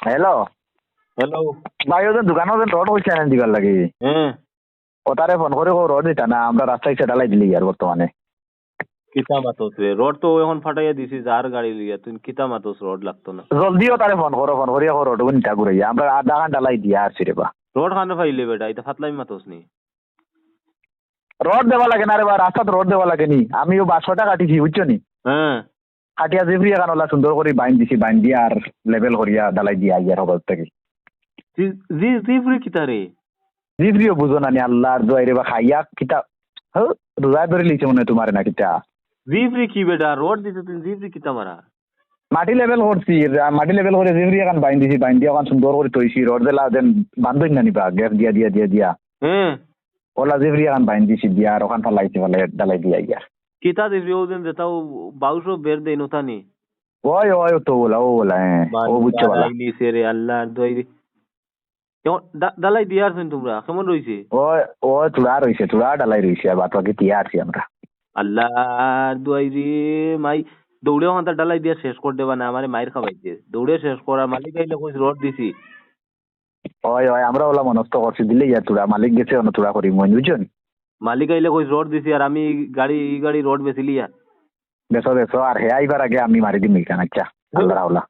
Hello hello. ভাই ওদের দোকানে ওদের রড হচ্ছে না দিবার লাগে হ্যাঁ, ও তারে ফোন করে ও রড দিতা না আমরা রাস্তায় সেটা লাই দিলি আর বর্তমানে কিতা মাতোস রে? রড তো এখন ফাটাইয়া দিছি, যার গাড়ি লিয়া তুই কিতা মাতোস? রড লাগতো না। জলদিও তারে ফোন করিয়া ও রড নিতা ঘুরাইয়া আমরা আধা ঘন্টা লাই দিয়া আসছি রে বা রড খানে ফাইলে বেটা, এটা ফাতলাই মাতোস নি। রড দেওয়া লাগে না রে বা রাস্তাতে রড দেওয়া লাগে নি আমিও 500 টাকা কাটিছি বুঝছো নি হ্যাঁ, কাটিয়া জিবরি এখানলা সুন্দর করে বাইন দিছি বাইন দিয়া আর লেভেল করিয়া ডালাই দিয়া ইয়ার হবার থেকে জি জি ফুরি কিতা রে? জিবরিও বুঝো না নি আল্লাহর দোয়াই রে বা খাইয়া কিতা রোজা ধরে লিছে মনে হয় তোমার না কিতা জি ফুরি কি বেটা? রড দিতে তুই জি ফুরি কিতা মারা? মাটি লেভেল করছি মাটি লেভেল করে জিবরি এখন বাইন দিছি বাইন দিয়া এখন সুন্দর করে তৈছি রড দিলা দেন বান্ধই না নিবা গ্যাস দিয়া দিয়া দিয়া দিয়া হ্যাঁ, ওলা জিবরি এখন বাইন দিছি দিয়া আর ওখান ফালাইছি ফেলে ডালাই দিয়া ইয়ার কিতা দিবি ও দিন দেতাও বাউশো বের দেই নতানি। ওই ওই তো ওলা হ্যাঁ ও বুঝছো বলা বানাইলি সে রে আল্লাহর দোয়াই রে। কেমন দালাই দিয়ার তোমরা কেমন রইছে? ওই ওই চূড়া রয়েছে চূড়া ডালাই রয়েছে আর বাদ বাকি তিয়া আছি আমরা আল্লাহর দোয়াই রে মাই দৌড়ে ওখান ডালাই দিয়া শেষ করে দেবা না, আমারে মাইর খাওয়াইছে। দৌড়ে শেষ করার মালিক আইলে কইস রড দিছি। ওই ওই আমরা ওলা মনস্থ করছি দিলে ইয়া চূড়া মালিক গেছে অন্য চূড়া করি মই বুঝছো মালিক আইলে কইস রড দিছি আর আমি গাড়ি রড বেচিলি আর দেশো দেশো আর হে আইবার আগে আমি মারি দিম ইখান আচ্ছা আল্লাহ রাউলা